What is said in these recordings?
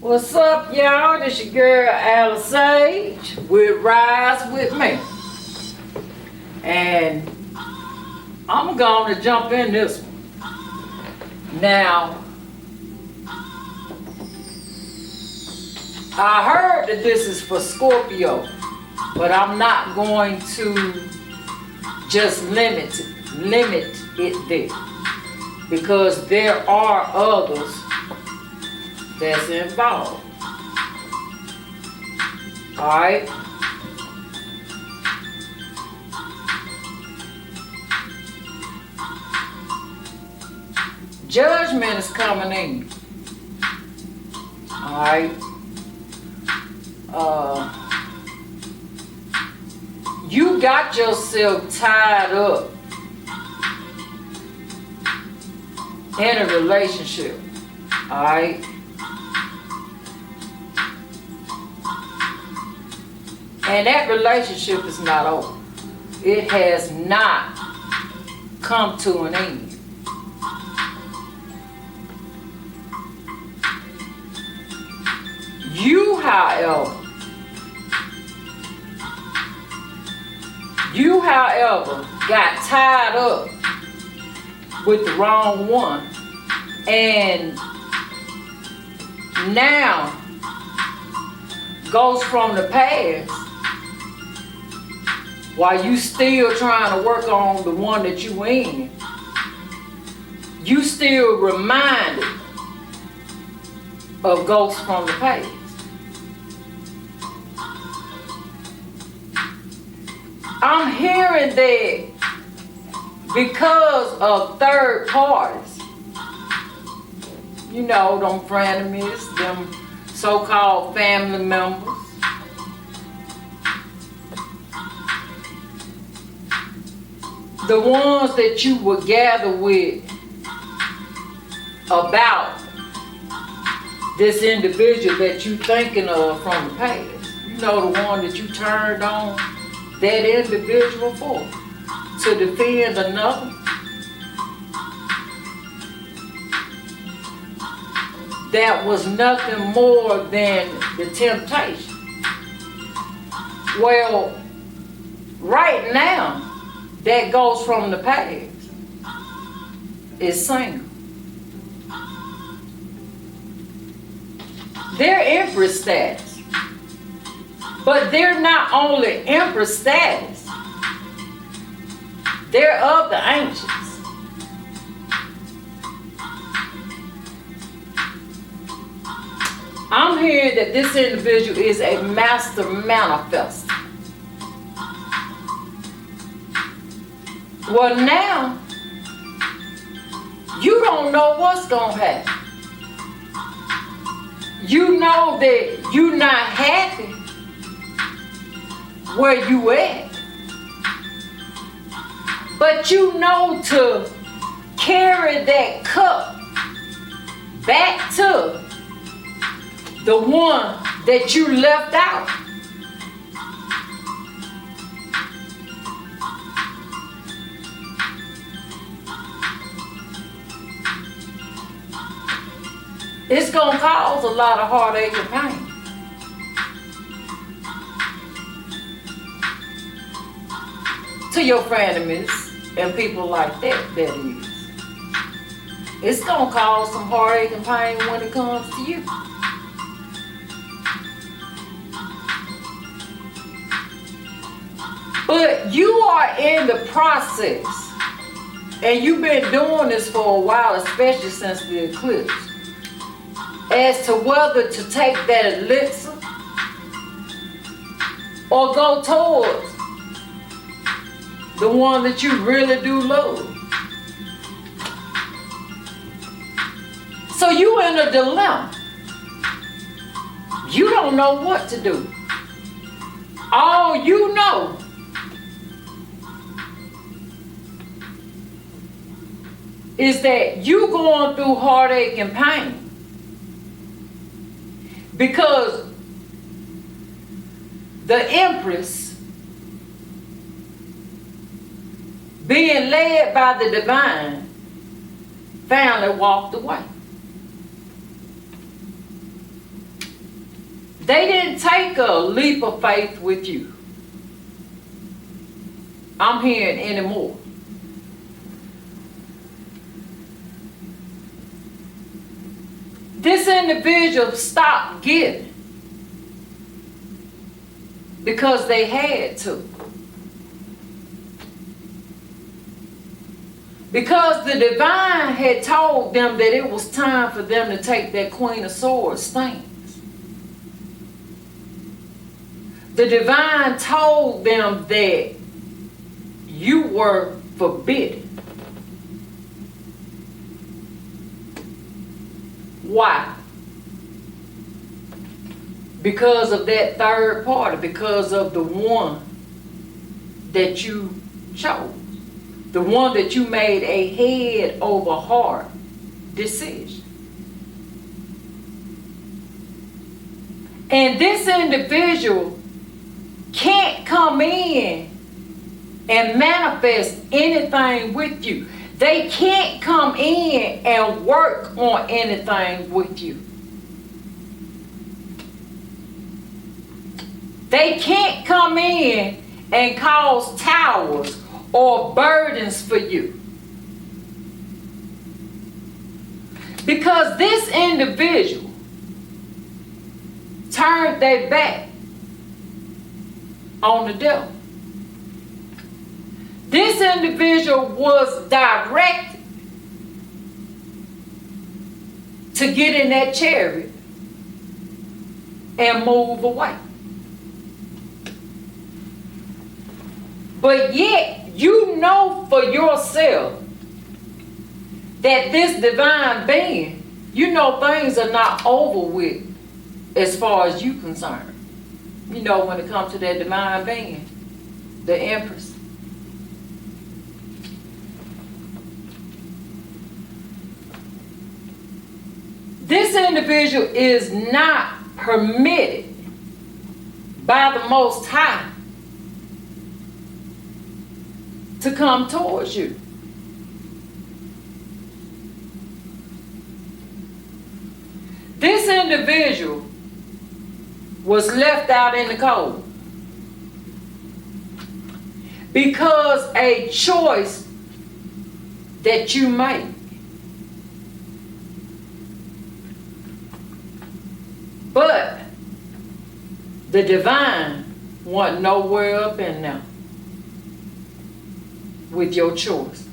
What's up, y'all? This your girl Alice Sage with Rise With Me. And I'm going to jump in this one. Now, I heard that this is for Scorpio, but I'm not going to just limit it there, because there are others that's involved. Alright? Judgment is coming in. Alright? You got yourself tied up in a relationship. Alright? And that relationship is not over. It has not come to an end. You, however, got tied up with the wrong one, and now goes from the past while you still trying to work on the one that you in. You still reminded of ghosts from the past. I'm hearing that because of third parties, you know, them frenemies, them so-called family members, the ones that you would gather with about this individual that you thinking of from the past. You know, the one that you turned on that individual for, to defend another. That was nothing more than the temptation. Well, right now, that goes from the past is single. They're empress status. But they're not only empress status, they're of the ancients. I'm hearing that this individual is a master manifester. Well, now, you don't know what's going to happen. You know that you're not happy where you at, but you know to carry that cup back to the one that you left out. It's gonna cause a lot of heartache and pain. To your frenemies and people like that, that is. It's gonna cause some heartache and pain when it comes to you. But you are in the process, and you've been doing this for a while, especially since the eclipse, as to whether to take that elixir or go towards the one that you really do love. So you in a dilemma. You don't know what to do. All you know is that you going through heartache and pain because the Empress, being led by the Devine, finally walked away. They didn't take a leap of faith with you. I'm hearing anymore. This individual stopped giving because they had to. Because the divine had told them that it was time for them to take that Queen of Swords stance. The divine told them that you were forbidden. Why? Because of that third party, because of the one that you chose, the one that you made a head over heart decision. And this individual can't come in and manifest anything with you. They can't come in and work on anything with you. They can't come in and cause towers or burdens for you. Because this individual turned their back on the devil. This individual was directed to get in that chariot and move away. But yet, you know for yourself that this divine being, you know things are not over with as far as you concerned. You know when it comes to that divine being, the Empress. This individual is not permitted by the Most High to come towards you. This individual was left out in the cold because a choice that you made. But the divine wasn't nowhere up in there with your choice.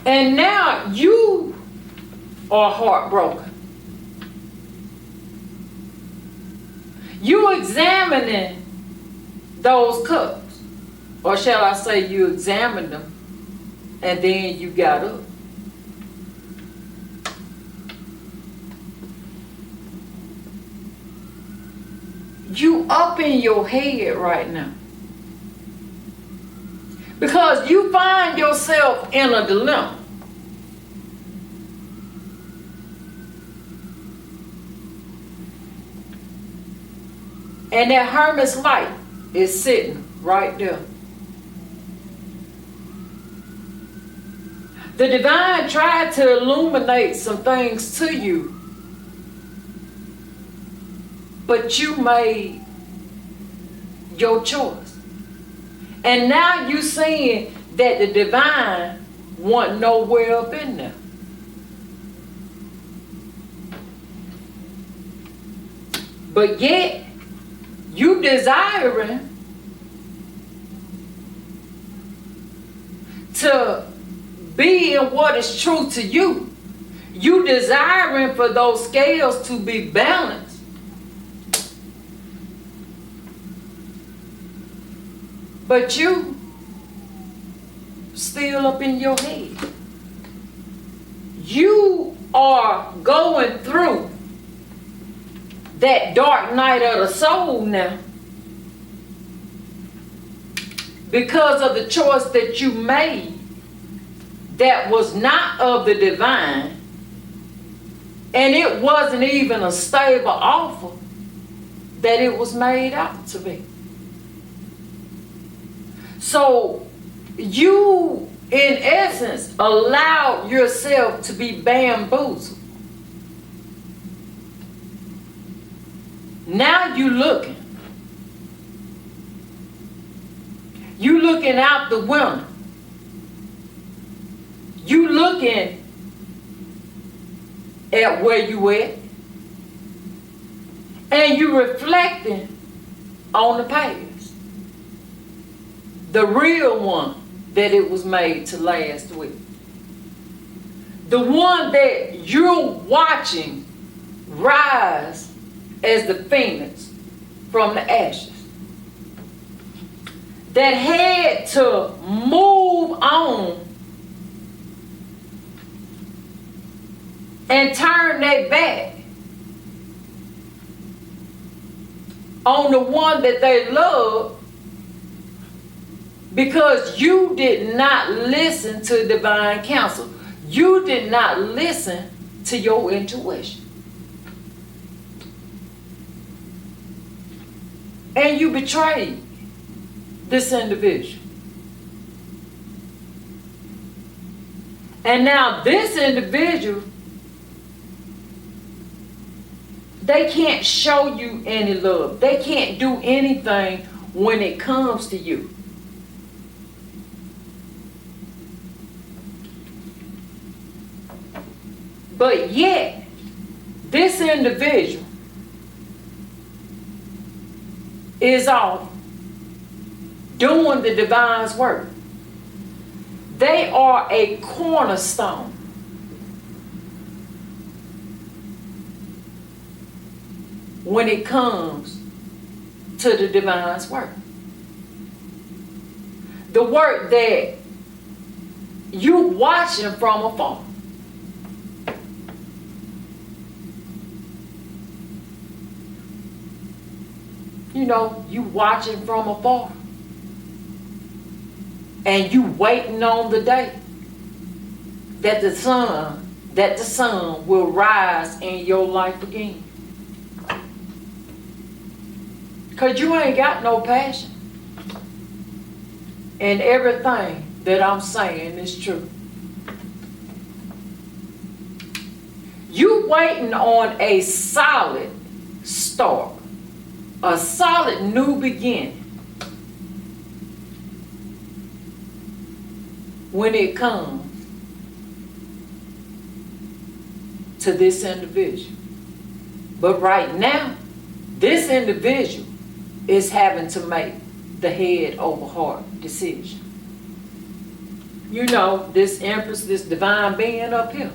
And now you are heartbroken. You examining those cups. Or shall I say you examined them and then you got up. You up in your head right now. Because you find yourself in a dilemma. And that hermit's light is sitting right there. The divine tried to illuminate some things to you, but you made your choice. And now you seeing that the divine wasn't nowhere up in there. But yet, you desiring to be in what is true to you. You desiring for those scales to be balanced. But you still up in your head. You are going through that dark night of the soul now because of the choice that you made that was not of the divine, and it wasn't even a stable offer that it was made out to be. So you in essence, allowed yourself to be bamboozled. Now you looking. You looking out the window. You looking at where you at. And you reflecting on the past. The real one that it was made to last with. The one that you're watching rise as the phoenix from the ashes. That had to move on and turn their back on the one that they love because you did not listen to divine counsel. You did not listen to your intuition. And you betrayed this individual. And now this individual, they can't show you any love. They can't do anything when it comes to you. But yet, this individual is off doing the divine's work. They are a cornerstone. When it comes to the divine's work. The work that you watching from afar. You know, you watching from afar. And you waiting on the day that the sun will rise in your life again. Because you ain't got no passion. And everything that I'm saying is true. You waiting on a solid start. A solid new beginning. When it comes to this individual. But right now, this individual is having to make the head over heart decision. You know, this empress, this divine being up here.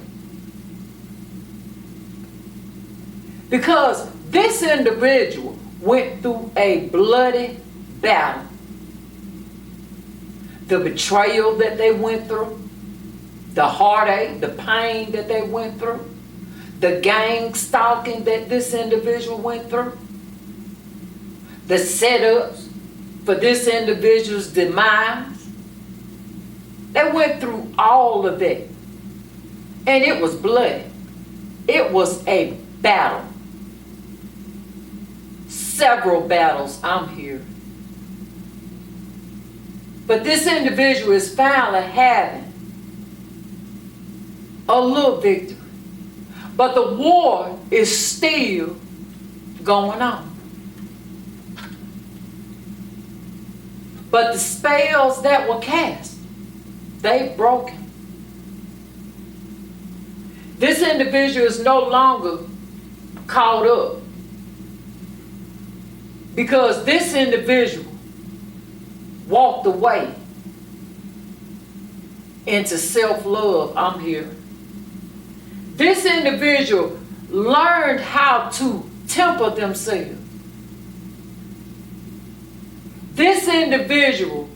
Because this individual went through a bloody battle. The betrayal that they went through, the heartache, the pain that they went through, the gang stalking that this individual went through, the setups for this individual's demise. They went through all of that. And it was bloody. It was a battle. Several battles I'm here. But this individual is finally having a little victory. But the war is still going on. But the spells that were cast, they've broken. This individual is no longer caught up. Because this individual walked away into self-love. I'm here. This individual learned how to temper themselves. This individual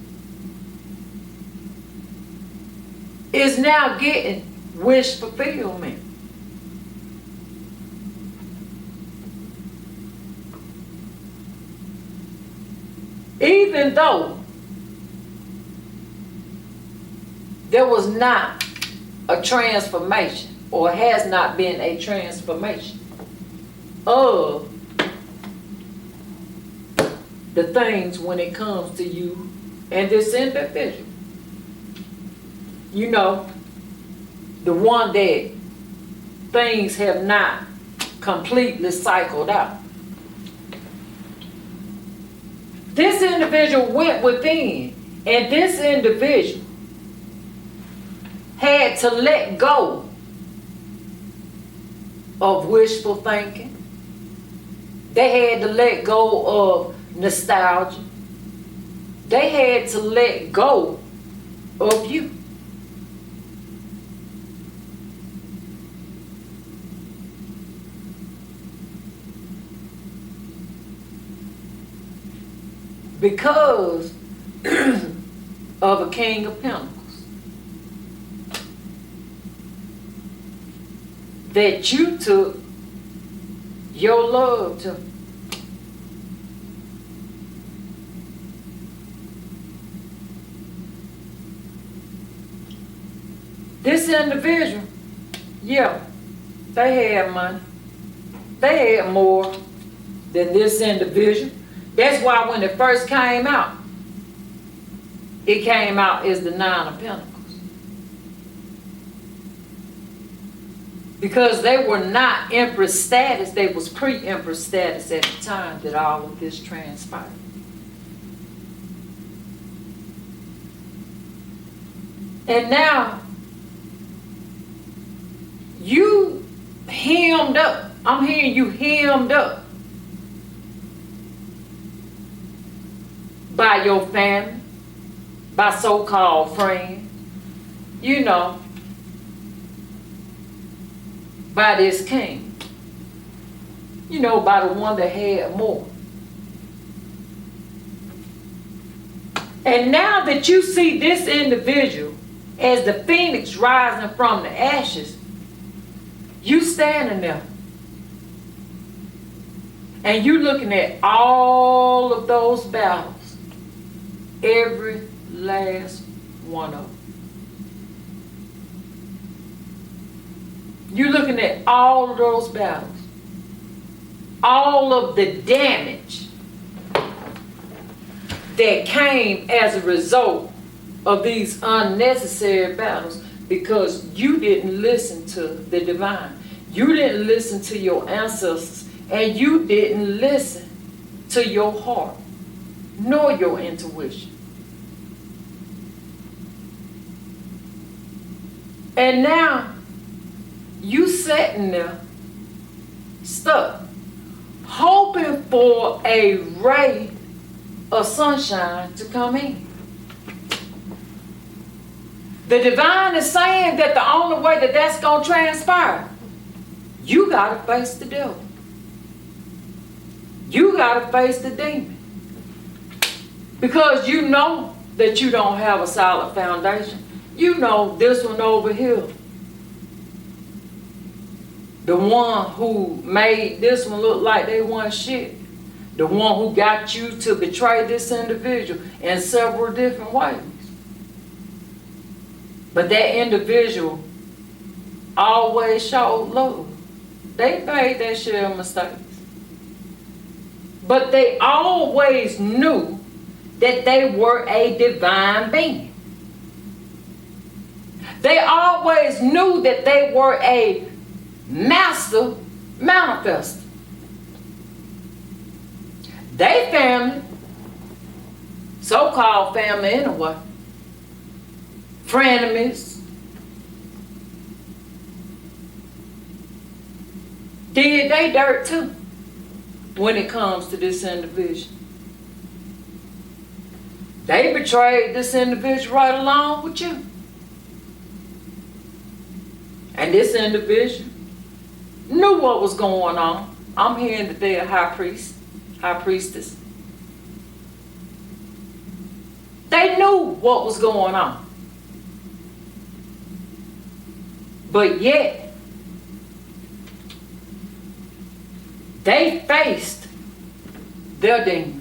is now getting wish fulfillment. Even though there was not a transformation, or has not been a transformation of the things when it comes to you and this individual. You know, the one that things have not completely cycled out. This individual went within, and this individual had to let go of wishful thinking. They had to let go of nostalgia. They had to let go of you. Because of a King of Pentacles. That you took your love to. This individual, yeah, they had money. They had more than this individual. That's why when it first came out, it came out as the Nine of Pentacles. Because they were not Empress status, they was pre-Empress status at the time that all of this transpired. And now, you hemmed up. I'm hearing you hemmed up by your family, by so-called friends, you know, by this king, you know, by the one that had more. And now that you see this individual as the phoenix rising from the ashes, you standing there and you looking at all of those battles, every last one of them. You're looking at all of those battles, all of the damage that came as a result of these unnecessary battles, because you didn't listen to the divine. You didn't listen to your ancestors, and you didn't listen to your heart, nor your intuition. And now, you sitting there, stuck, hoping for a ray of sunshine to come in. The divine is saying that the only way that that's going to transpire, you got to face the devil. You got to face the demon. Because you know that you don't have a solid foundation. You know this one over here, the one who made this one look like they want shit, the one who got you to betray this individual in several different ways. But that individual always showed love. They made their share of mistakes. But they always knew that they were a divine being. They always knew that they were a master manifester. They family, so-called family anyway, frenemies, did they dirt too when it comes to this individual. They betrayed this individual right along with you. And this individual knew what was going on. I'm hearing that they're a high priest, high priestess. They knew what was going on. But yet, they faced their demons.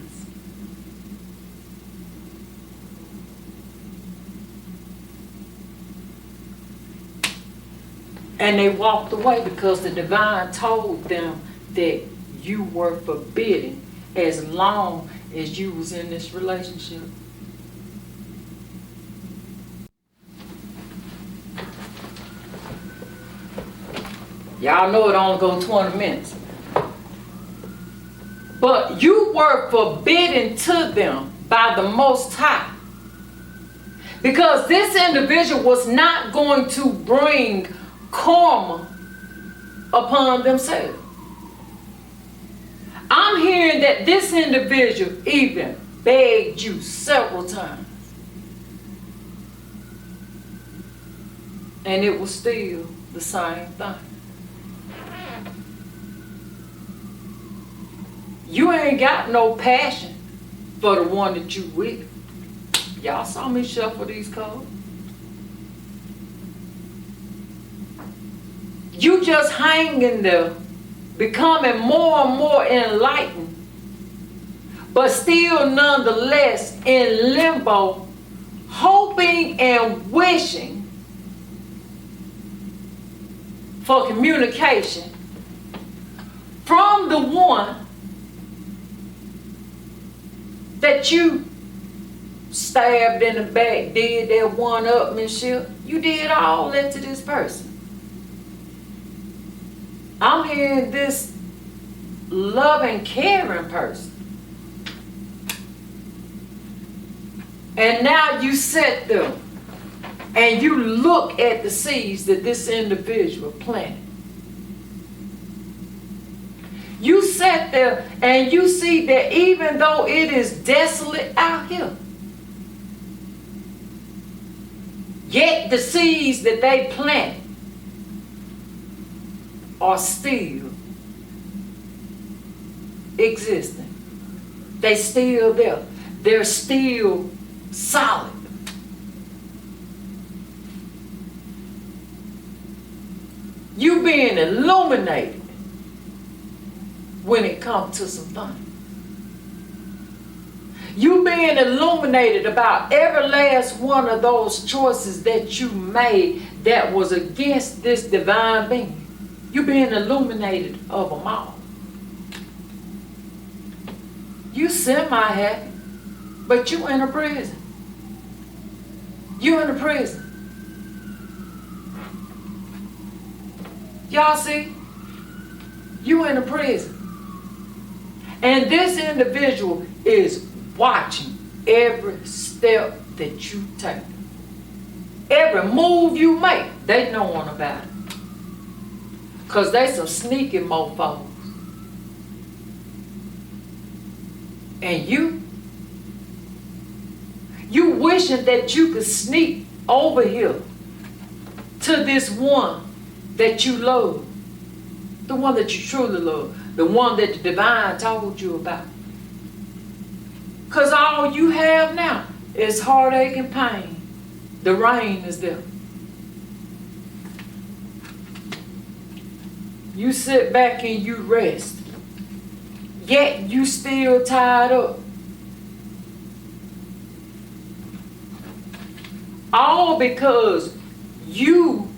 And they walked away because the divine told them that you were forbidden as long as you was in this relationship. Y'all know it only goes 20 minutes. But you were forbidden to them by the Most High. Because this individual was not going to bring karma upon themselves. I'm hearing that this individual even begged you several times. And it was still the same thing. You ain't got no passion for the one that you with. Y'all saw me shuffle these cards. You just hanging there, becoming more and more enlightened, but still nonetheless in limbo, hoping and wishing for communication from the one that you stabbed in the back, did that one-upmanship. You did all that to this person. I'm hearing this loving, caring person. And now you sit there and you look at the seeds that this individual planted. You sat there and you see that even though it is desolate out here, yet the seeds that they planted are still existing. They still there. They're still solid. You being illuminated when it comes to some things. You being illuminated about every last one of those choices that you made that was against this divine being. You being illuminated of them all. You semi-happy, but you in a prison. You in a prison. Y'all see? You in a prison. And this individual is watching every step that you take. Every move you make, they knowing about it. Because they some sneaky mofos. And you wishing that you could sneak over here to this one that you love. The one that you truly love. The one that the Devine told you about. Because all you have now is heartache and pain. The rain is there. You sit back and you rest. Yet you still tied up. All because you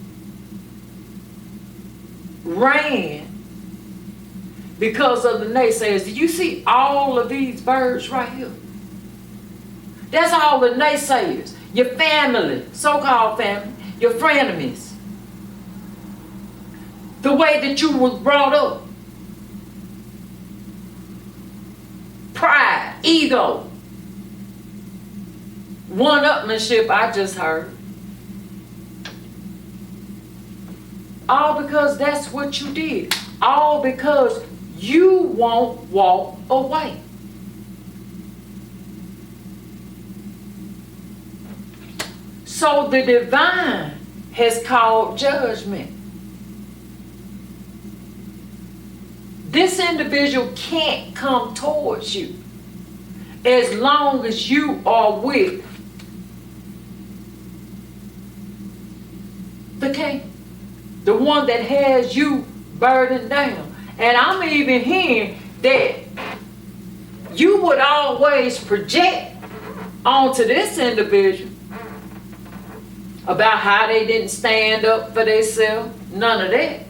ran because of the naysayers. Do you see all of these birds right here? That's all the naysayers. Your family, so-called family, your frenemies. The way that you was brought up. Pride, ego. One-upmanship, I just heard. All because that's what you did. All because you won't walk away. So the divine has called judgment. This individual can't come towards you as long as you are with the king, the one that has you burdened down. And I'm even hearing that you would always project onto this individual about how they didn't stand up for themselves. None of that.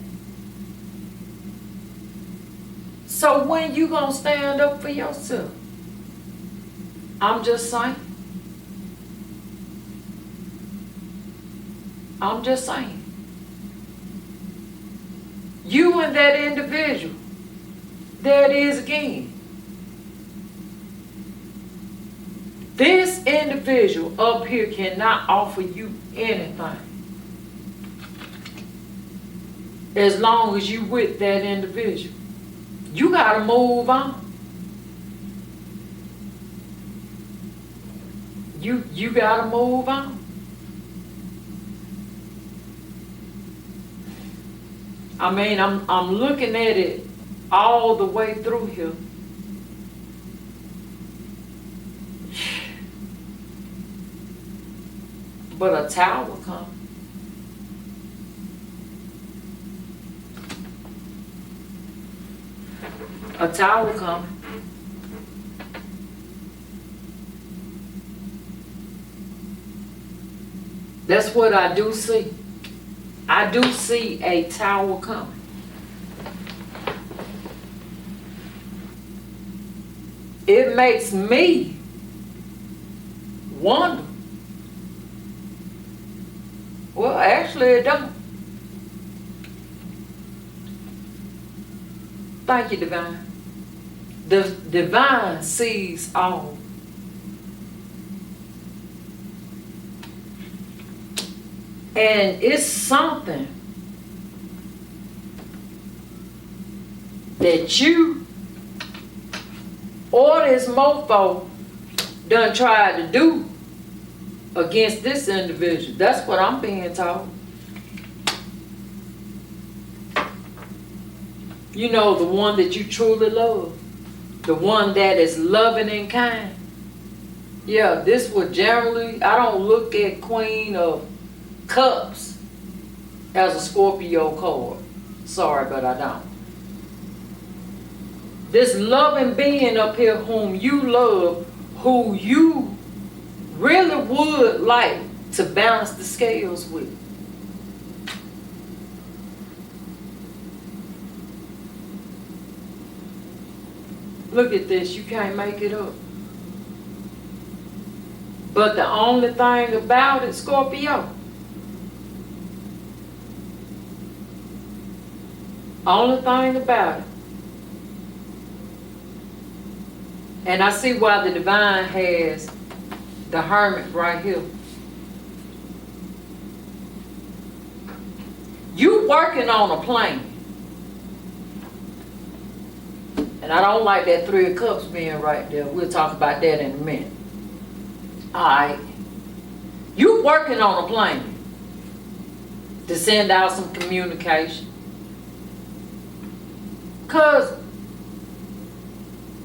So when you gonna stand up for yourself? I'm just saying. I'm just saying. You and that individual, there it is again. This individual up here cannot offer you anything as long as you with that individual. You gotta move on. You gotta move on. I mean, I'm looking at it all the way through here. But a tower comes. A tower comes. That's what I do see. I do see a tower coming. It makes me wonder. Well, actually it don't. Thank you, Devine. The Devine sees all. And it's something that you or this mofo done tried to do against this individual. That's what I'm being told. You know, the one that you truly love. The one that is loving and kind. Yeah, this would generally, I don't look at Queen of Cups as a Scorpio card. Sorry, but I don't. This loving being up here whom you love, who you really would like to balance the scales with. Look at this, you can't make it up. But the only thing about it, Scorpio, only thing about it, and I see why the Devine has the Hermit right here. You working on a plan. And I don't like that Three of Cups being right there. We'll talk about that in a minute. Alright. You working on a plan to send out some communication. Cause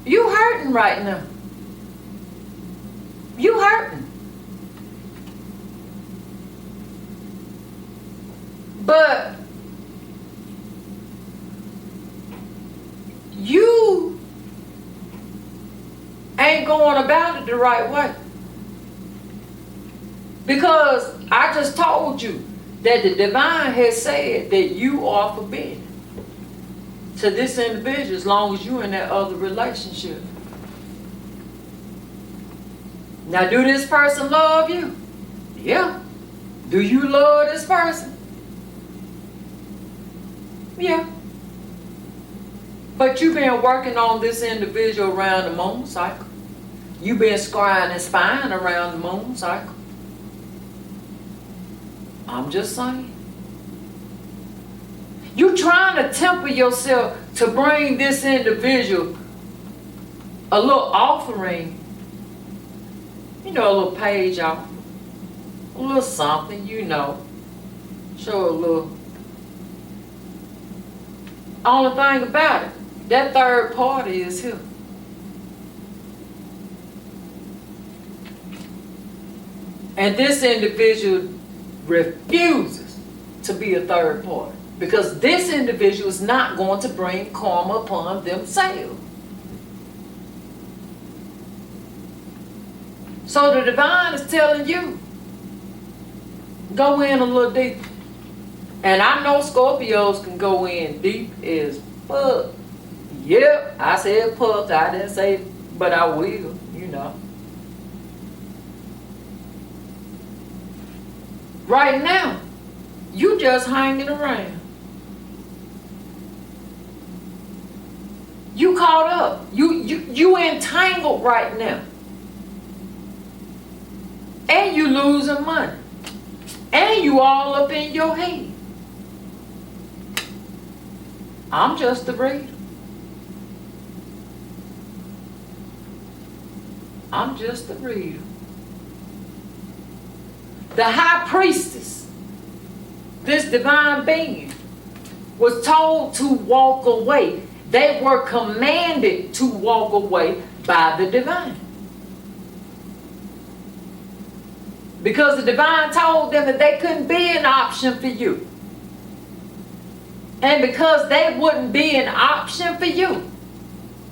you hurting right now. You hurting. But you ain't going about it the right way. Because I just told you that the Devine has said that you are forbidden to this individual as long as you're in that other relationship. Now, do this person love you? Yeah. Do you love this person? Yeah. But you've been working on this individual around the moon cycle. You've been scrying and spying around the moon cycle. I'm just saying. You trying to temper yourself to bring this individual a little offering, you know, a little page off, a little something, you know, show a little. Only thing about it, that third party is here. And this individual refuses to be a third party because this individual is not going to bring karma upon themselves. So the Devine is telling you, go in a little deep. And I know Scorpios can go in deep as fuck. Yep, I said fuck, I didn't say, but I will, you know. Right now, you just hanging around. You caught up. You entangled right now. And you losing money. And you all up in your head. I'm just a reader. I'm just a reader. The high priestess, this divine being, was told to walk away. They were commanded to walk away by the divine. Because the divine told them that they couldn't be an option for you. And because they wouldn't be an option for you,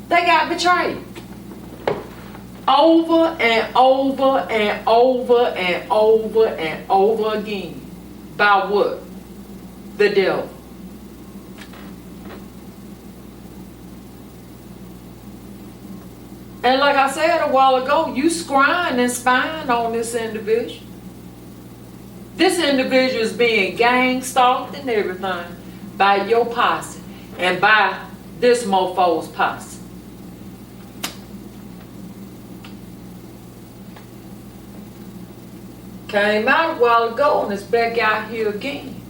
they got betrayed. Over and over and over and over and over again. By what? The devil. And like I said a while ago, you scrying and spying on this individual. This individual is being gang stalked and everything by your posse and by this mofo's posse. Came out a while ago and it's back out here again.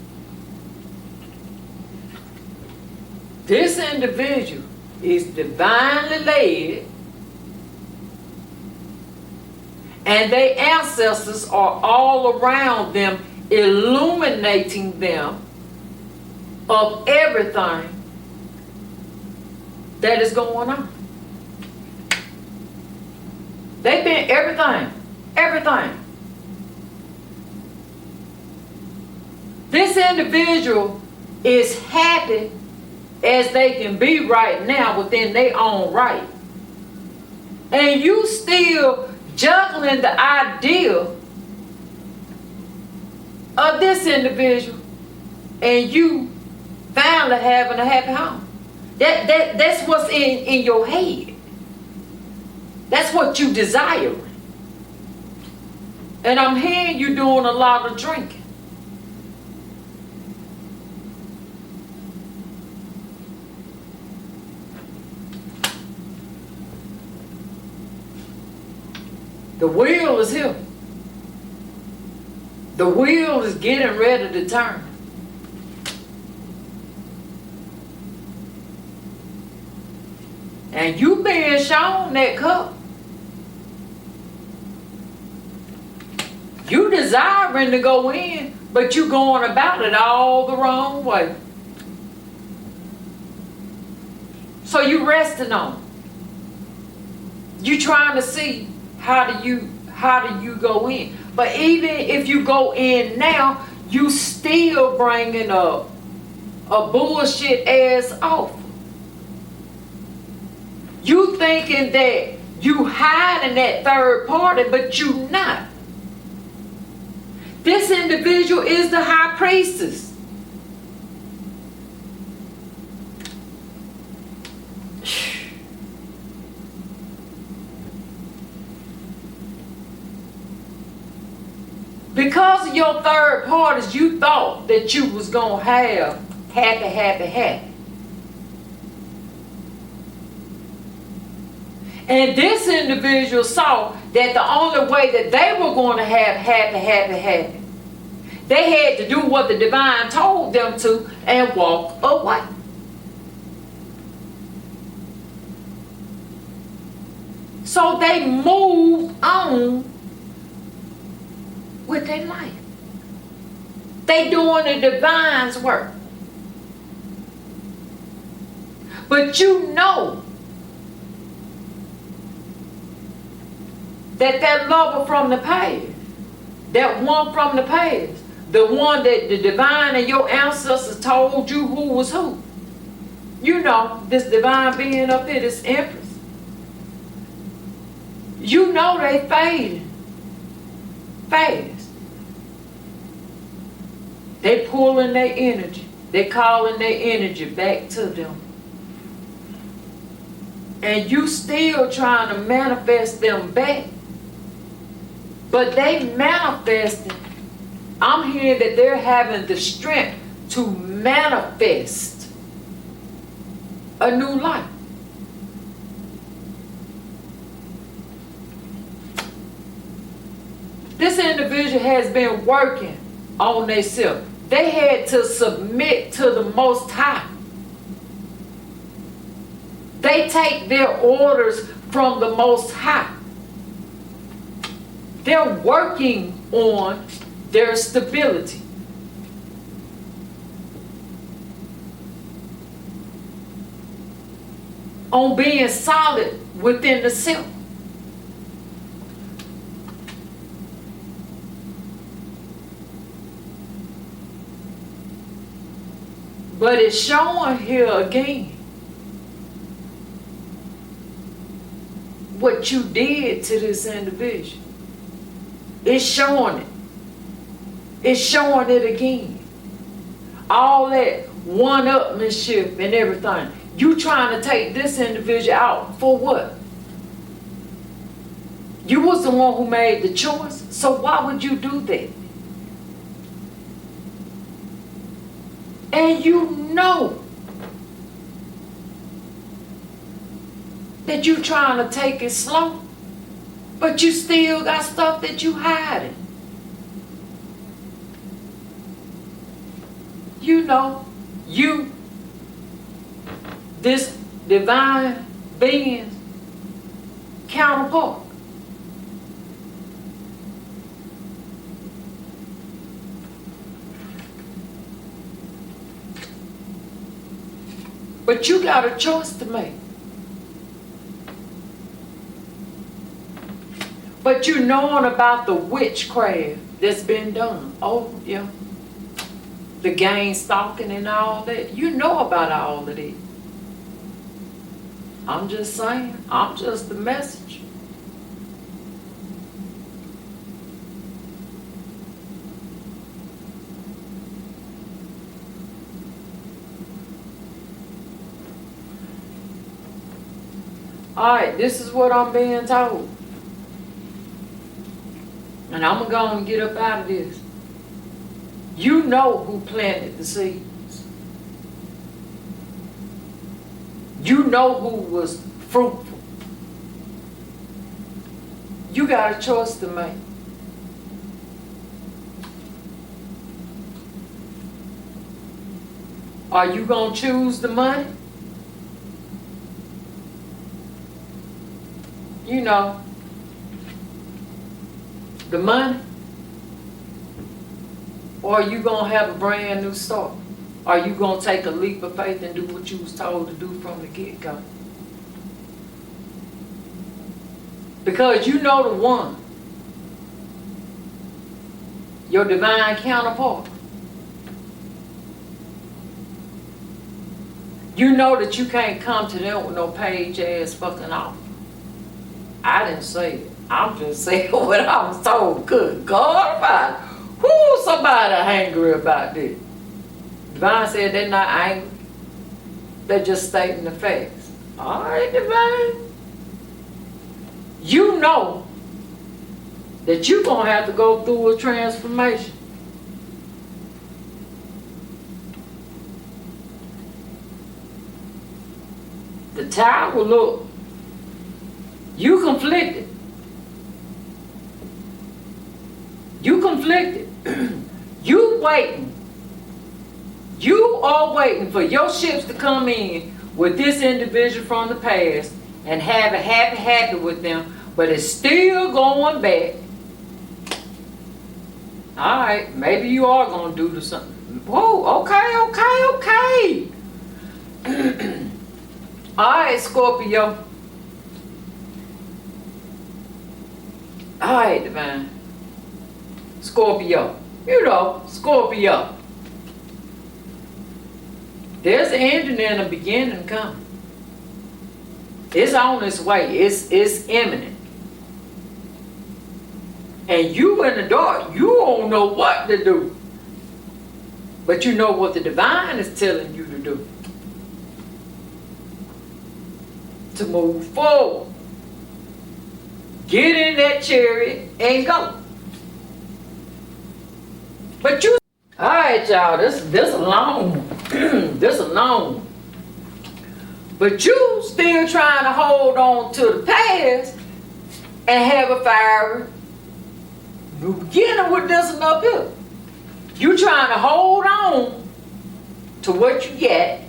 This individual is divinely led, and their ancestors are all around them, illuminating them of everything that is going on. They've been everything. This individual is happy as they can be right now within their own right. And you still juggling the idea of this individual and you finally having a happy home. That's what's in your head. That's what you desire. And I'm hearing you doing a lot of drinking. The wheel is here. The wheel is getting ready to turn. And you being shown that cup. You desiring to go in, but you going about it all the wrong way. So you resting on it. You trying to see how do you go in. But even if you go in now, you still bringing up a bullshit ass offer. You thinking that you hiding that third party, but you not. This individual is the high priestess. Because of your third parties, you thought that you was going to have happy. And this individual saw that the only way that they were going to have happy, they had to do what the divine told them to and walk away. So they moved on with their life. They doing the divine's work. But you know that lover from the past, that one from the past, the one that the divine and your ancestors told you who was who. You know, this divine being up here, this empress. You know they fading fast. They pulling their energy. They calling their energy back to them. And you still trying to manifest them back. But they manifesting. I'm hearing that they're having the strength to manifest a new life. individual has been working on themselves. They had to submit to the Most High. They take their orders from the Most High. They're working on their stability. On being solid within the self. But it's showing here again what you did to this individual. It's showing it. It's showing it again. All that one-upmanship and everything. You trying to take this individual out for what? You was the one who made the choice, so why would you do that? And you know that you trying to take it slow, but you still got stuff that you hiding. You know, this divine being's counterpart. But you got a choice to make. But you knowing about the witchcraft that's been done. Oh, yeah. The gang stalking and all that. You know about all of it. I'm just saying. I'm just the message. Alright, this is what I'm being told. And I'm going to go and get up out of this. You know who planted the seeds. You know who was fruitful. You got a choice to make. Are you going to choose the money? You know, the money? Or are you going to have a brand new start? Are you going to take a leap of faith and do what you was told to do from the get-go? Because you know the one, your divine counterpart. You know that you can't come to them with no page-ass fucking offer. I didn't say it. I'm just saying what I was told. Good God about it. Who somebody angry about this? Devine said they're not angry. They're just stating the facts. All right, Devine. You know that you're going to have to go through a transformation. The time will look. You conflicted. You conflicted. You waiting. You are waiting for your ships to come in with this individual from the past and have it happy with them, but it's still going back. All right, maybe you are going to do something. Whoa, okay. All right, Scorpio. All right, Devine. Scorpio. You know, Scorpio. There's an ending and a beginning coming. It's on its way. It's imminent. And you in the dark, you don't know what to do. But you know what the divine is telling you to do. To move forward. Get in that chariot and go. But you, all right, y'all, this a long one. This a long one. But you still trying to hold on to the past and have a fiery You beginning with this one up here. You trying to hold on to what you get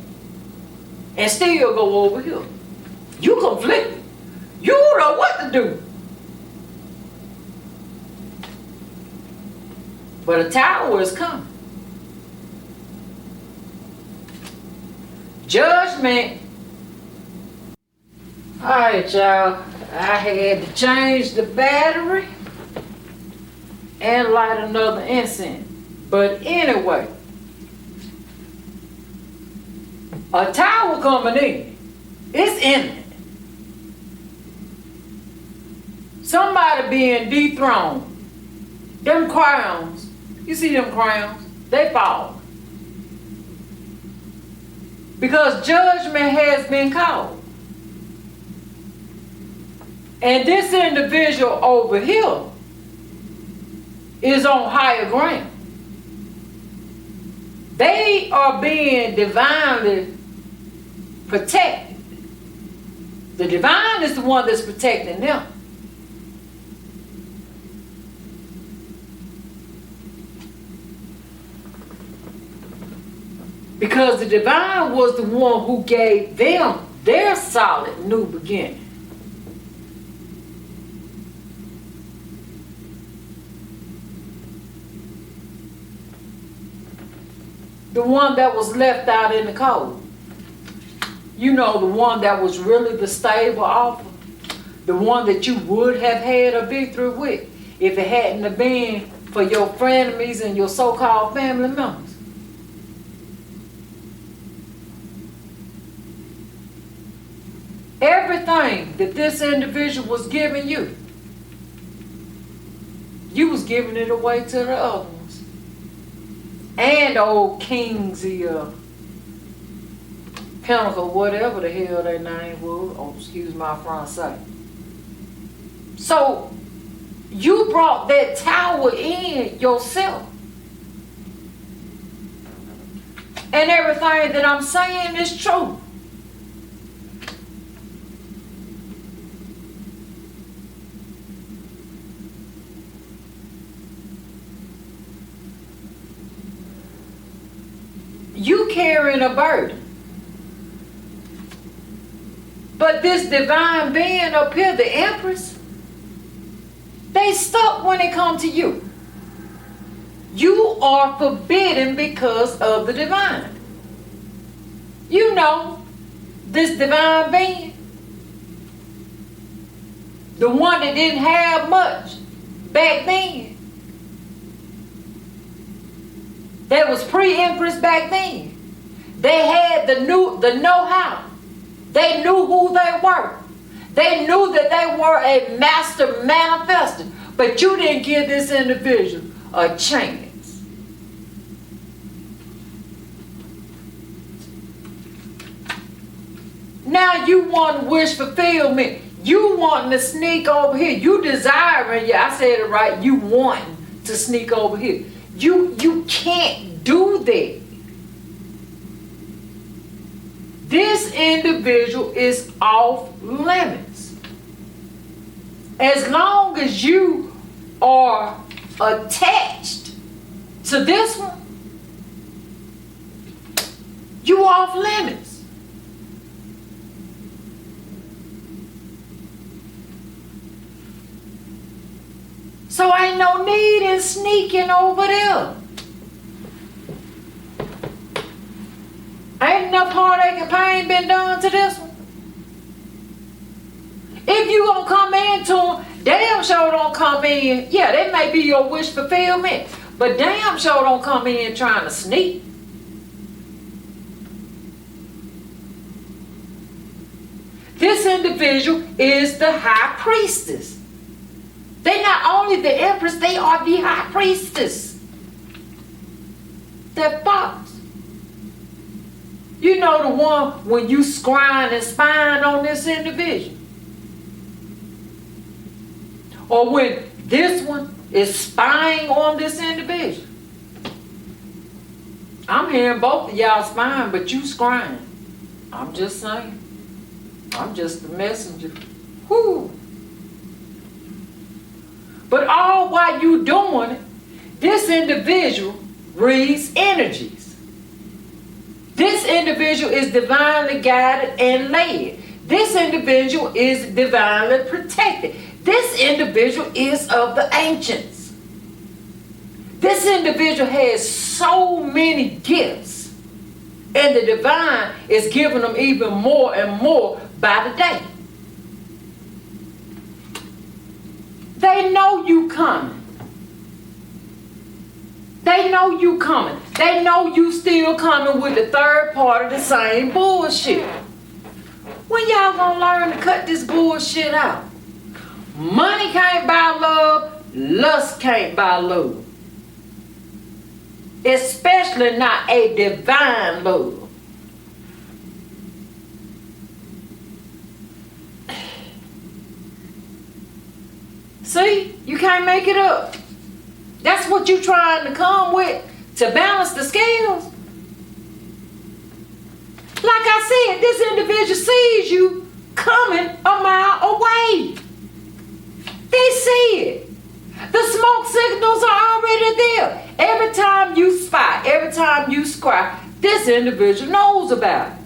and still go over here. You conflicted. You don't know what to do. But a tower is coming. Judgment. Alright, y'all. I had to change the battery and light another incense. But anyway, a tower coming in. It's imminent. Somebody being dethroned. Them crowns, you see them crowns, they fall. Because judgment has been called. And this individual over here is on higher ground. They are being divinely protected. The divine is the one that's protecting them. Because the divine was the one who gave them their solid new beginning. The one that was left out in the cold. You know, the one that was really the stable offer. The one that you would have had a victory with if it hadn't have been for your frenemies and your so-called family members. Everything that this individual was giving you, you was giving it away to the other ones. And old kings, Pinnacle, whatever the hell their name was. Oh, excuse my Francais. So, you brought that tower in yourself. And everything that I'm saying is true. You carrying a burden. But this divine being up here, the Empress, they stuck when it comes to you. You are forbidden because of the divine. You know, this divine being, the one that didn't have much back then, that was pre-Empress back then. They had the know-how. They knew who they were. They knew that they were a master manifester. But you didn't give this individual a chance. Now you want wish fulfillment. You wanting to sneak over here. You desiring, yeah, I said it right, you wanting to sneak over here. You can't do that. This individual is off limits. As long as you are attached to this one, you off limits. So ain't no need in sneaking over there. Ain't enough heartache and pain been done to this one. If you gonna come into them, damn sure don't come in. Yeah, that may be your wish fulfillment, but damn sure don't come in trying to sneak. This individual is the high priestess. They not only the empress, they are the high priestess. That fox. You know the one when you scrying and spying on this individual. Or when this one is spying on this individual. I'm hearing both of y'all spying, but you scrying. I'm just saying. I'm just the messenger. Whoo. But all while you doing it, this individual reads energies. This individual is divinely guided and led. This individual is divinely protected. This individual is of the ancients. This individual has so many gifts, and the divine is giving them even more and more by the day. They know you coming. They know you coming. They know you still coming with the third part of the same bullshit. When y'all gonna learn to cut this bullshit out? Money can't buy love. Lust can't buy love. Especially not a divine love. See, you can't make it up. That's what you're trying to come with to balance the scales. Like I said, this individual sees you coming a mile away. They see it. The smoke signals are already there. Every time you spot, every time you squat, this individual knows about it.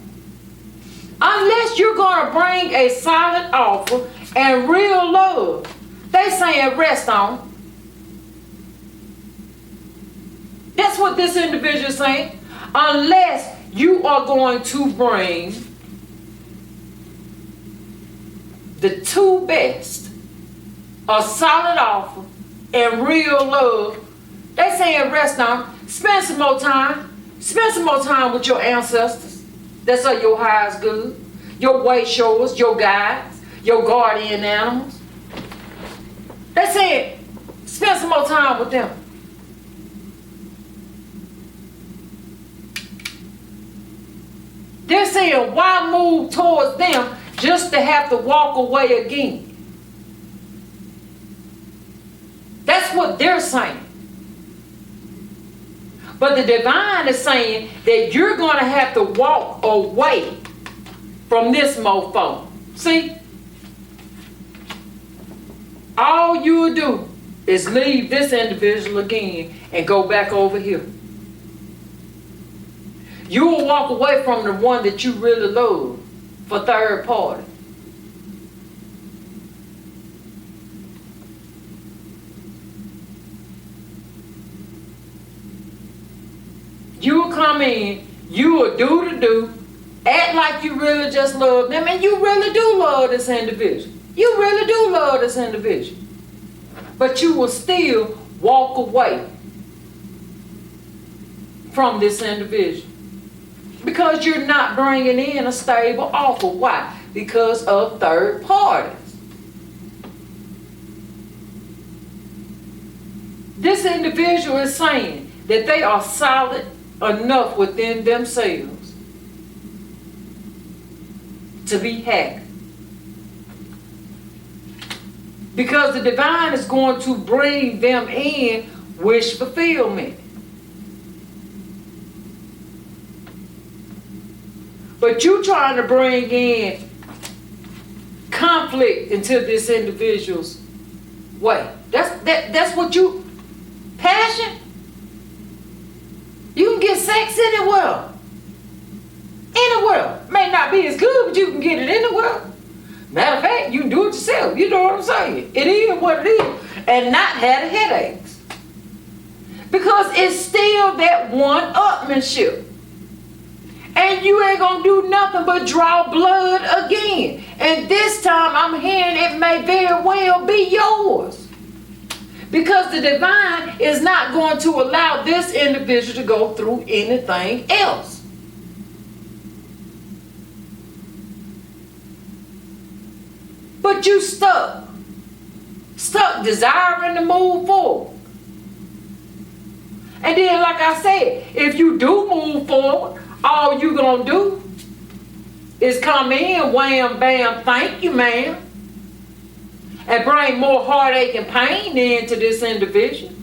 Unless you're going to bring a solid offer and real love, they saying rest on. That's what this individual is saying. Unless you are going to bring the two best, a solid offer and real love, they saying rest on. Spend some more time. Spend some more time with your ancestors. That's of your highest good. Your way showers, your guides, your guardian animals. They said, spend some more time with them. They're saying, why move towards them just to have to walk away again? That's what they're saying. But the divine is saying that you're going to have to walk away from this mofo. See? All you'll do is leave this individual again and go back over here. You will walk away from the one that you really love for third party. You will come in, you will do, act like you really just love them, and you really do love this individual. You really do love this individual. But you will still walk away from this individual. Because you're not bringing in a stable offer. Why? Because of third parties. This individual is saying that they are solid enough within themselves to be happy. Because the divine is going to bring them in wish fulfillment. But you trying to bring in conflict into this individual's way. That's what you passion. You can get sex anywhere. Anywhere. May not be as good, but you can get it anywhere. Matter of fact, you can do it yourself. You know what I'm saying? It is what it is. And not have the headaches. Because it's still that one-upmanship. And you ain't gonna do nothing but draw blood again. And this time I'm hearing it may very well be yours. Because the divine is not going to allow this individual to go through anything else. But you stuck desiring to move forward. And then, like I said, if you do move forward, all you gonna do is come in, wham, bam, thank you, ma'am, and bring more heartache and pain into this individual.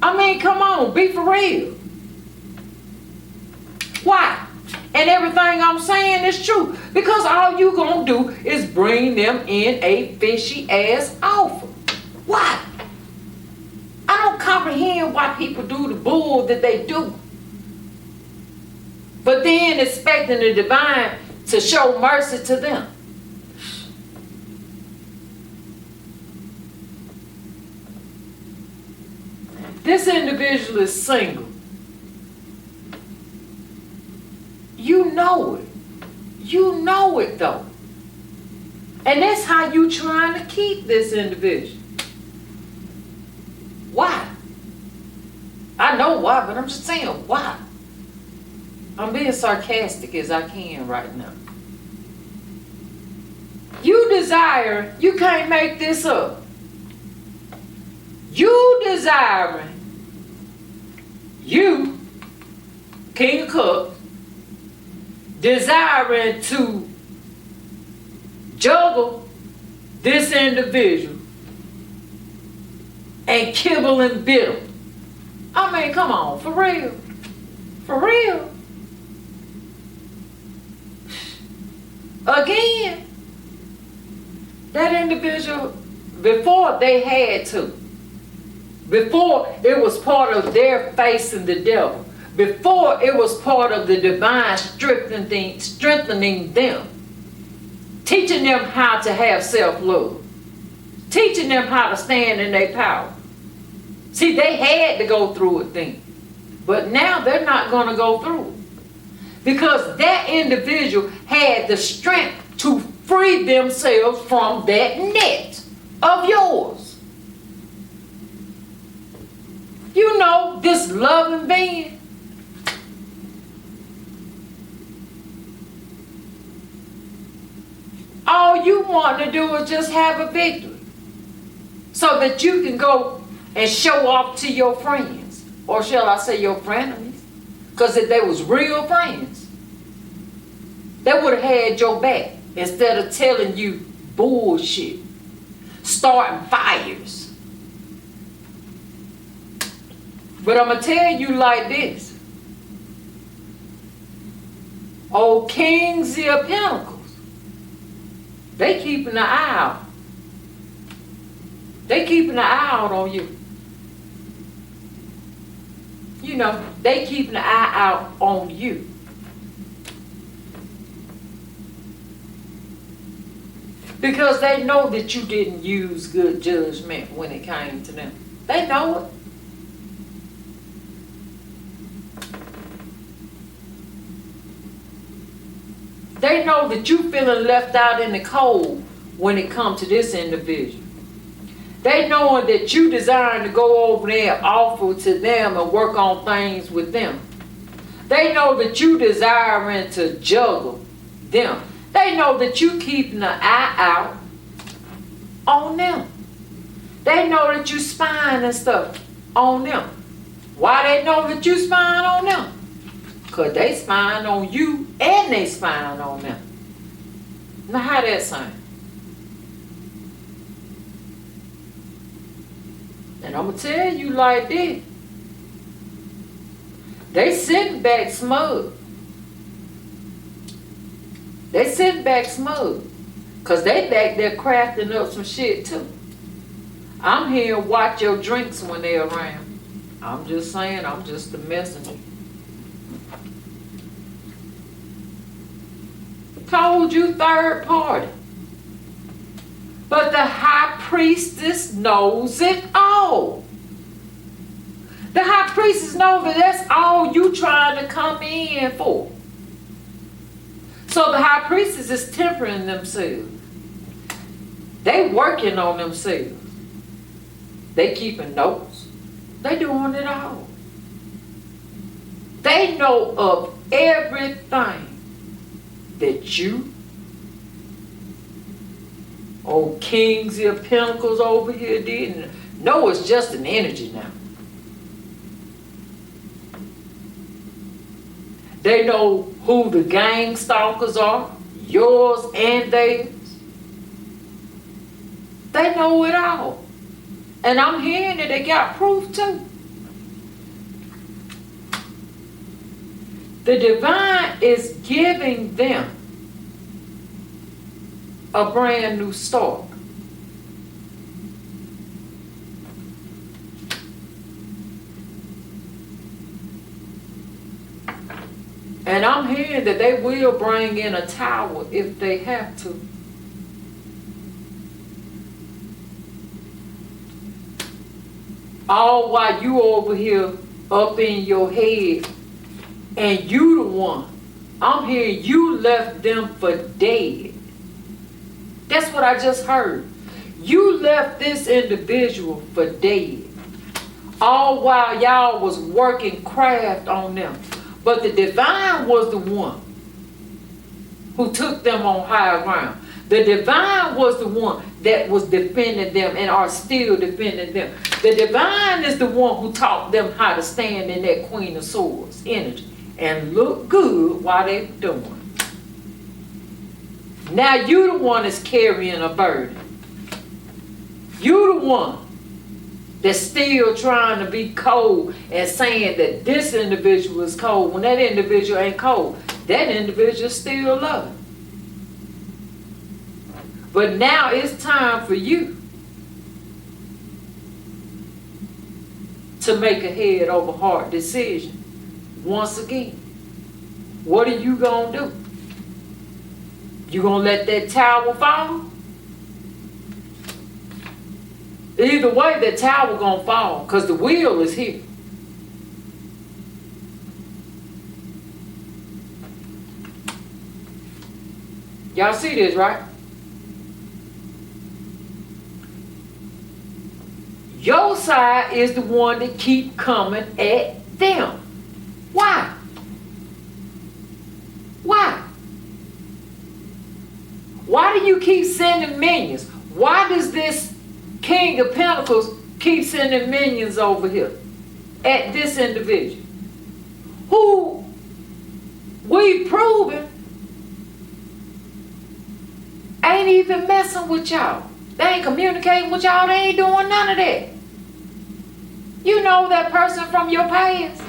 I mean, come on, be for real. Why? And everything I'm saying is true. Because all you gonna do is bring them in a fishy ass offer. Why? I don't comprehend why people do the bull that they do. But then expecting the divine to show mercy to them. This individual is single. You know it. You know it though. And that's how you trying to keep this individual. Why? I know why, but I'm just saying why. I'm being sarcastic as I can right now. You desire, you can't make this up. You desiring, you, King of Cups, desiring to juggle this individual and kibble and biddle. I mean, come on, for real. For real. Again, that individual, before they had to, before it was part of their facing the devil, before it was part of the divine strengthening them, teaching them how to have self-love, teaching them how to stand in their power. See, they had to go through it then, but now they're not going to go through it because that individual had the strength to free themselves from that net of yours. You know, this loving being. All you want to do is just have a victory so that you can go and show off to your friends, or shall I say your frenemies, because if they was real friends, they would have had your back instead of telling you bullshit, starting fires. But I'm going to tell you like this. Old Kings of Pentacles, they keeping an eye out. They keeping an eye out on you. You know, they keeping an eye out on you. Because they know that you didn't use good judgment when it came to them. They know it. They know that you feeling left out in the cold when it comes to this individual. They knowing that you desiring to go over there and offer to them and work on things with them. They know that you desiring to juggle them. They know that you keeping an eye out on them. They know that you spying and stuff on them. Why they know that you spying on them? Because they spying on you and they spying on them. Now how that sound? And I'm going to tell you like this. They sitting back smug. They sitting back smug. Because they back there crafting up some shit too. I'm here to watch your drinks when they're around. I'm just saying, I'm just the messenger. Told you third party. But the high priestess knows it all. The high priestess knows that that's all you trying to come in for. So the high priestess is tempering themselves. They working on themselves. They keeping notes. They doing it all. They know of everything that you, old Kings of Pentacles over here did. No, it's just an energy now. They know who the gang stalkers are, yours and theirs. They know it all. And I'm hearing that they got proof too. The divine is giving them a brand new start. And I'm hearing that they will bring in a tower if they have to. All while you over here up in your head, and you the one. I'm hearing you left them for dead. That's what I just heard. You left this individual for dead. All while y'all was working craft on them. But the divine was the one who took them on higher ground. The divine was the one that was defending them and are still defending them. The divine is the one who taught them how to stand in that Queen of Swords energy and look good while they were doing. Now you the one that's carrying a burden. You the one that's still trying to be cold and saying that this individual is cold when that individual ain't cold. That individual still loving. But now it's time for you to make a head over heart decision once again. What are you gonna do? You gonna let that tower fall? Either way, the tower gonna fall because the wheel is here. Y'all see this, right? Your side is the one that keep coming at them. Why? Why? Why do you keep sending minions? Why does this King of Pentacles keep sending minions over here at this individual who we've proven ain't even messing with y'all? They ain't communicating with y'all. They ain't doing none of that. You know that person from your past.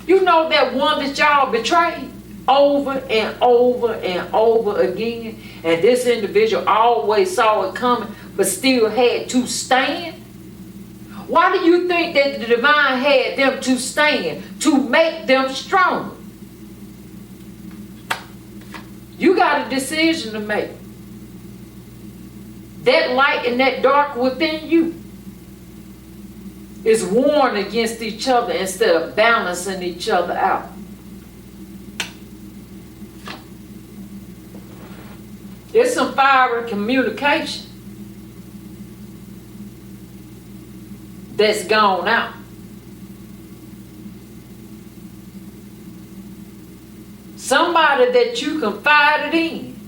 You know that one that y'all betrayed over and over and over again. And this individual always saw it coming, but still had to stand. Why do you think that the divine had them to stand? To make them stronger. You got a decision to make. That light and that dark within you is warring against each other instead of balancing each other out. There's some fiery communication that's gone out. Somebody that you confided in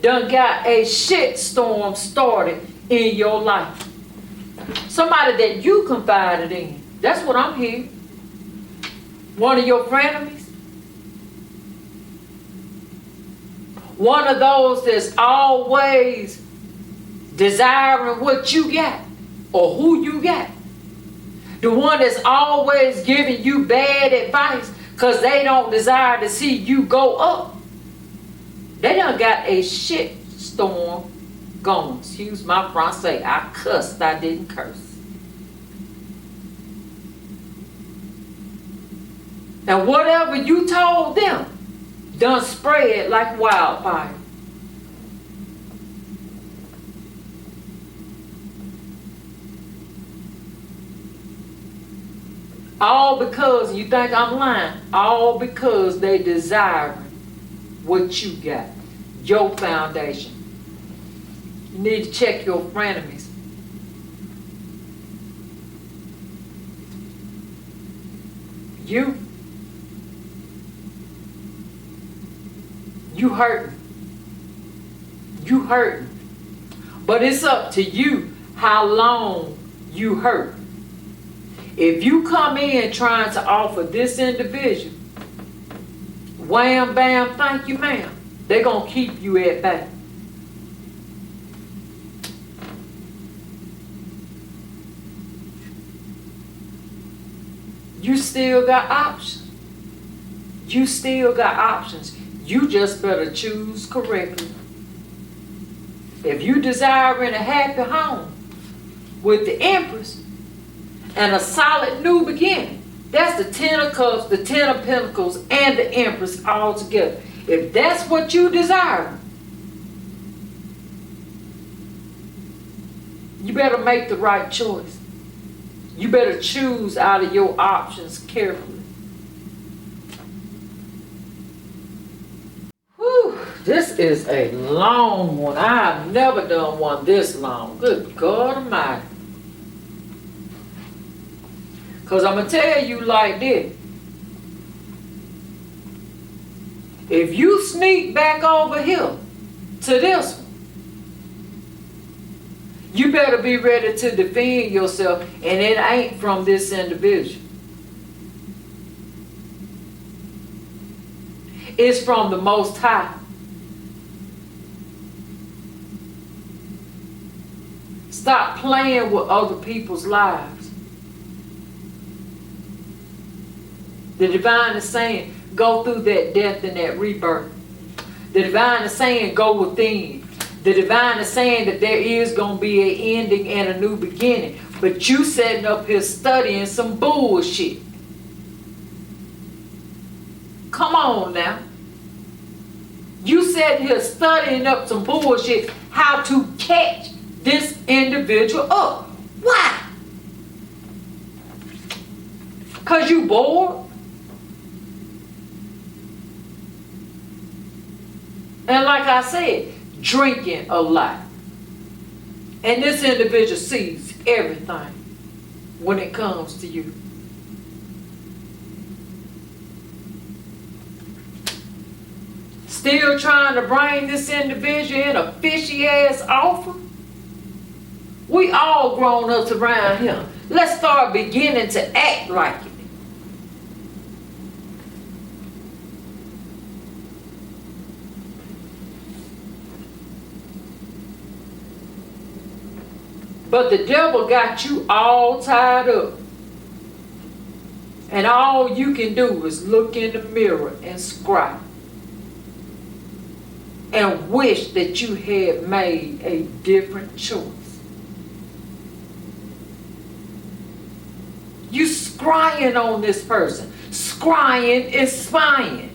done got a shit storm started in your life. Somebody that you confided in. That's what I'm hearing. One of your frenemies. One of those that's always desiring what you got or who you got. The one that's always giving you bad advice because they don't desire to see you go up. They done got a shit storm going. Excuse my Francais. I cussed, I didn't curse. And whatever you told them done spread like wildfire. All because, you think I'm lying, all because they desire what you got, your foundation. You need to check your frenemies. You hurting. You hurting. But it's up to you how long you hurt. If you come in trying to offer this individual, wham, bam, thank you, ma'am, they're going to keep you at bay. You still got options. You still got options. You just better choose correctly If you desiring a happy home with the Empress and a solid new beginning, that's the Ten of Cups, the Ten of Pentacles, and the Empress all together. If that's what you desire, you better make the right choice. You better choose out of your options carefully. Whew, this is a long one. I've never done one this long. Good God Almighty. Because I'm going to tell you like this. If you sneak back over here to this one, you better be ready to defend yourself, and it ain't from this individual. It's from the Most High. Stop playing with other people's lives. The Divine is saying, go through that death and that rebirth. The Divine is saying, go within. The Divine is saying that there is going to be an ending and a new beginning. But you sitting up here studying some bullshit. Come on now. You sitting here studying up some bullshit, how to catch this individual up. Why? Because you bored? And like I said, drinking a lot. And this individual sees everything when it comes to you. Still trying to bring this individual in a fishy ass offer? We all grown ups around here. Let's start beginning to act like it. But the devil got you all tied up. And all you can do is look in the mirror and cry. And wish that you had made a different choice. You scrying on this person. Scrying is spying.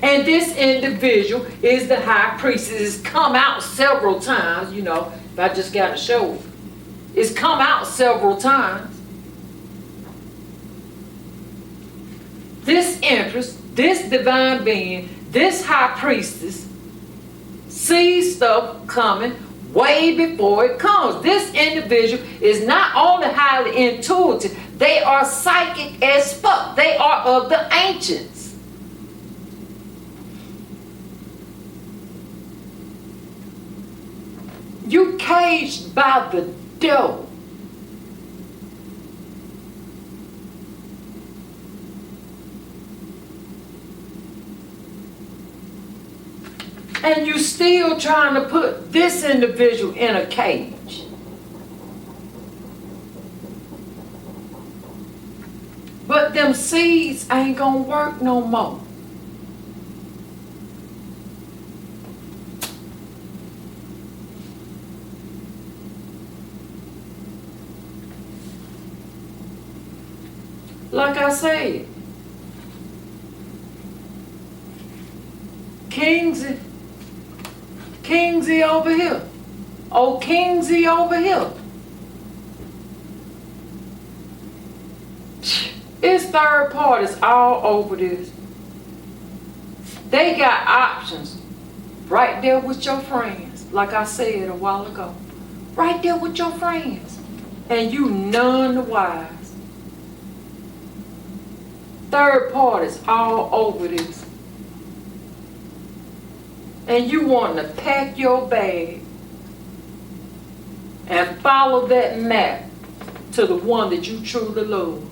And this individual is the high priestess. It's come out several times, you know. If I just got to show it. It's come out several times. This Empress, this divine being, this high priestess sees stuff coming way before it comes. This individual is not only highly intuitive, they are psychic as fuck. They are of the ancients. You caged by the devil. And you still trying to put this individual in a cage. But them seeds ain't gonna work no more. Like I said, Kingsy over here. Oh, Kingsy over here. It's third parties all over this. They got options right there with your friends, like I said a while ago. Right there with your friends. And you none the wise. Third parties all over this. And you want to pack your bag and follow that map to the one that you truly love.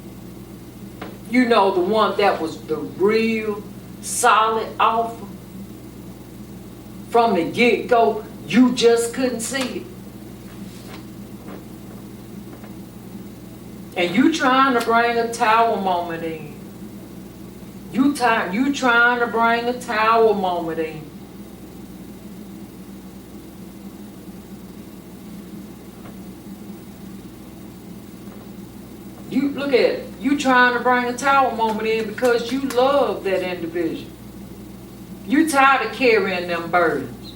You know, the one that was the real solid offer. From the get-go, you just couldn't see it. And you trying to bring a tower moment in. You trying to bring a tower moment in. You look at it. You trying to bring a tower moment in because you love that individual. You tired of carrying them burdens.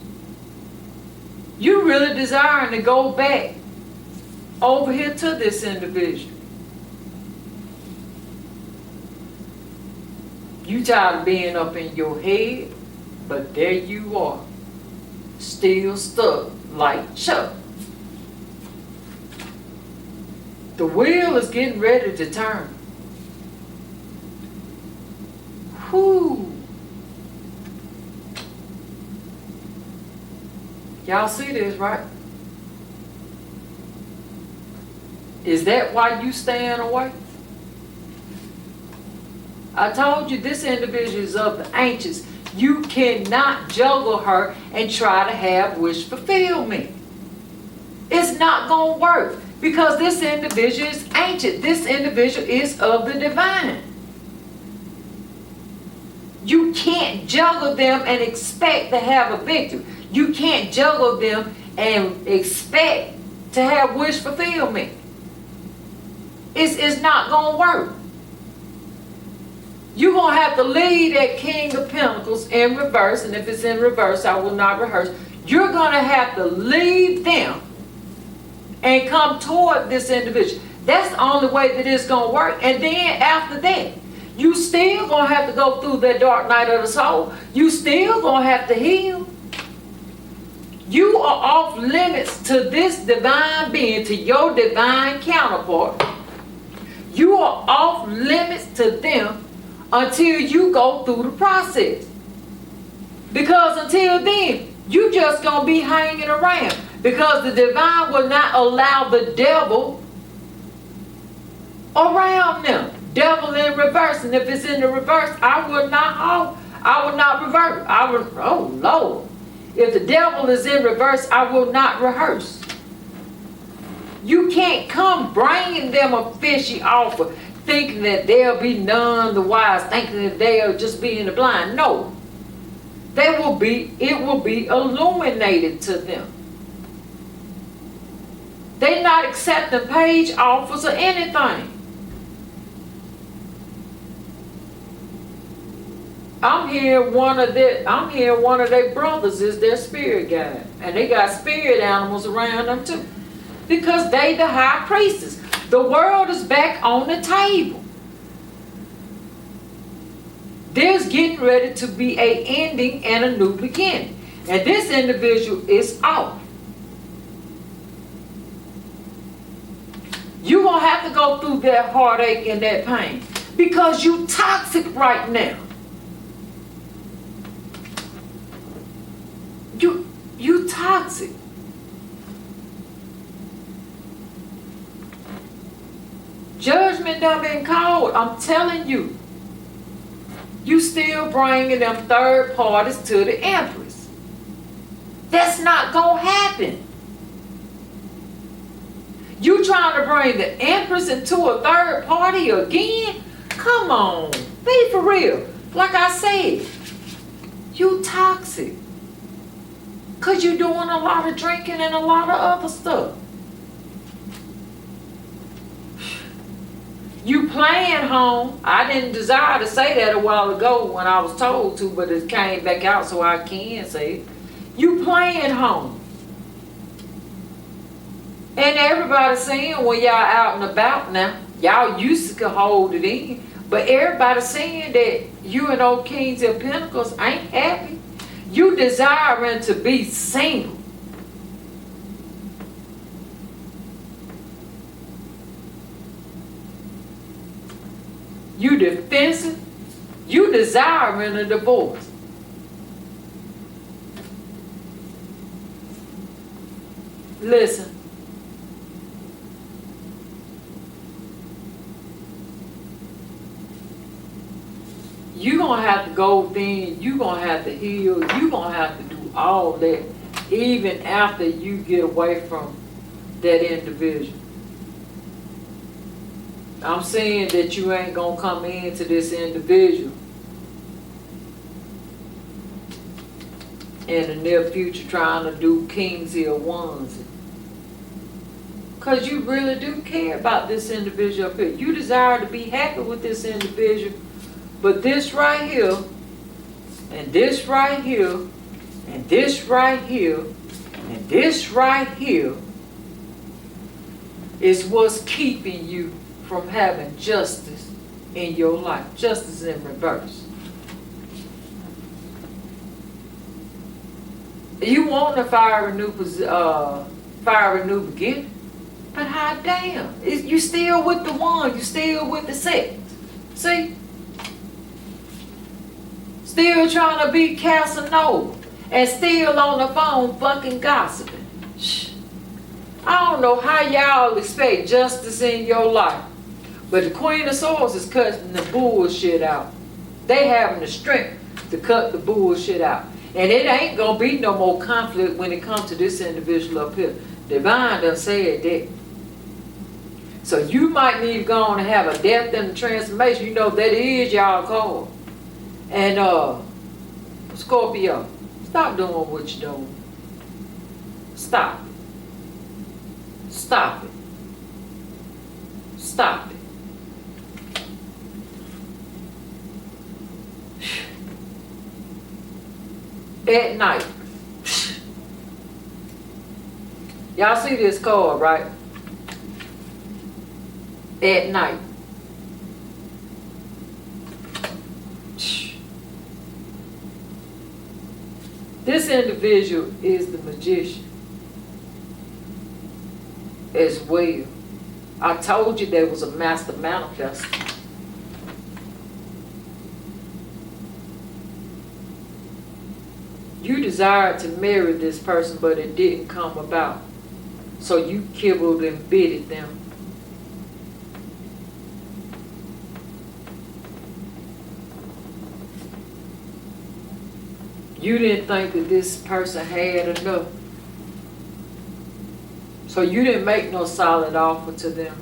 You really desiring to go back over here to this individual. You tired of being up in your head, but there you are, still stuck like Chuck. The wheel is getting ready to turn. Whoo. Y'all see this, right? Is that why you staying away? I told you this individual is of the ancients. You cannot juggle her and try to have wish fulfillment. It's not going to work because this individual is ancient. This individual is of the divine. You can't juggle them and expect to have a victory. You can't juggle them and expect to have wish fulfillment. It's not going to work. You're going to have to leave that King of Pentacles in reverse, and if it's in reverse, I will not rehearse. You're going to have to leave them and come toward this individual. That's the only way that it's going to work. And then after that, you still going to have to go through that dark night of the soul. You still going to have to heal. You are off limits to this divine being, to your divine counterpart. You are off limits to them until you go through the process. Because until then, you just going to be hanging around. Because the divine will not allow the devil around them. Devil in reverse. And if it's in the reverse, I will not revert. Oh Lord. If the devil is in reverse, I will not rehearse. You can't come bringing them a fishy offer, thinking that they'll be none the wise, thinking that they'll just be in the blind. No. It will be illuminated to them. They're not accepting page offers or anything. I'm here one of their brothers is their spirit guide. And they got spirit animals around them too. Because they the high priestess. The world is back on the table. There's getting ready to be an ending and a new beginning. And this individual is off. You're going to have to go through that heartache and that pain. Because you toxic right now. You toxic. Judgment done been called. I'm telling you. You still bringing them third parties to the Empress. That's not going to happen. You trying to bring the Empress into a third party again? Come on. Be for real. Like I said, you toxic. Because you're doing a lot of drinking and a lot of other stuff. You playing home. I didn't desire to say that a while ago when I was told to, but it came back out so I can say it. You playing home. And everybody's saying when y'all out and about now, y'all used to hold it in. But everybody's saying that you and old Kings of Pentacles ain't happy. You desiring to be single. You defensive. You desiring a divorce. Listen. You're going to have to go then. You're going to have to heal. You're going to have to do all that even after you get away from that individual. I'm saying that you ain't going to come into this individual in the near future trying to do King's Hill ones. Because you really do care about this individual up here. You desire to be happy with this individual. But this right here, and this right here, and this right here, and this right here is what's keeping you from having justice in your life. Justice in reverse. You want a fire renew beginning, but hot damn, you still with the one, you still with the sex. See? Still trying to be Casanova and still on the phone fucking gossiping. Shh. I don't know how y'all expect justice in your life, but the Queen of Swords is cutting the bullshit out. They having the strength to cut the bullshit out. And it ain't gonna be no more conflict when it comes to this individual up here. Devine done said that. So you might need to go on and have a death and a transformation. You know that is y'all call. And Scorpio, stop doing what you're doing. Stop it. Stop it. Stop it. At night. Y'all see this card, right? At night. This individual is the magician as well. I told you there was a master manifestor. You desired to marry this person, but it didn't come about. So you kibbled and bitted them. You didn't think that this person had enough. So you didn't make no solid offer to them.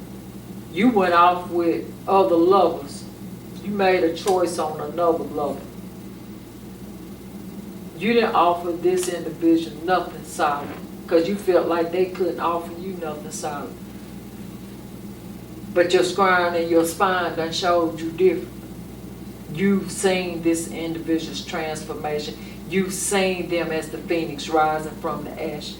You went off with other lovers. You made a choice on another lover. You didn't offer this individual nothing solid because you felt like they couldn't offer you nothing solid. But your scrying and your spine done showed you different. You've seen this individual's transformation. You've seen them as the phoenix rising from the ashes.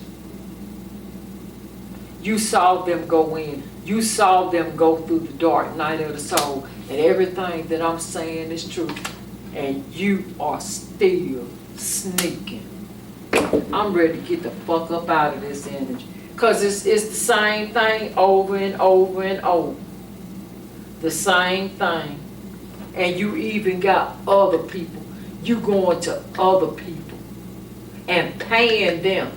You saw them go in. You saw them go through the dark night of the soul. And everything that I'm saying is true. And you are still sneaking. I'm ready to get the fuck up out of this energy. Because it's the same thing over and over and over. The same thing. And you even got other people. You going to other people and paying them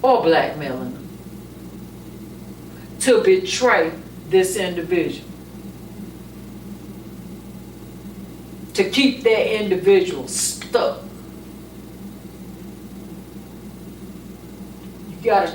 or blackmailing them to betray this individual. To keep that individual stuck. You gotta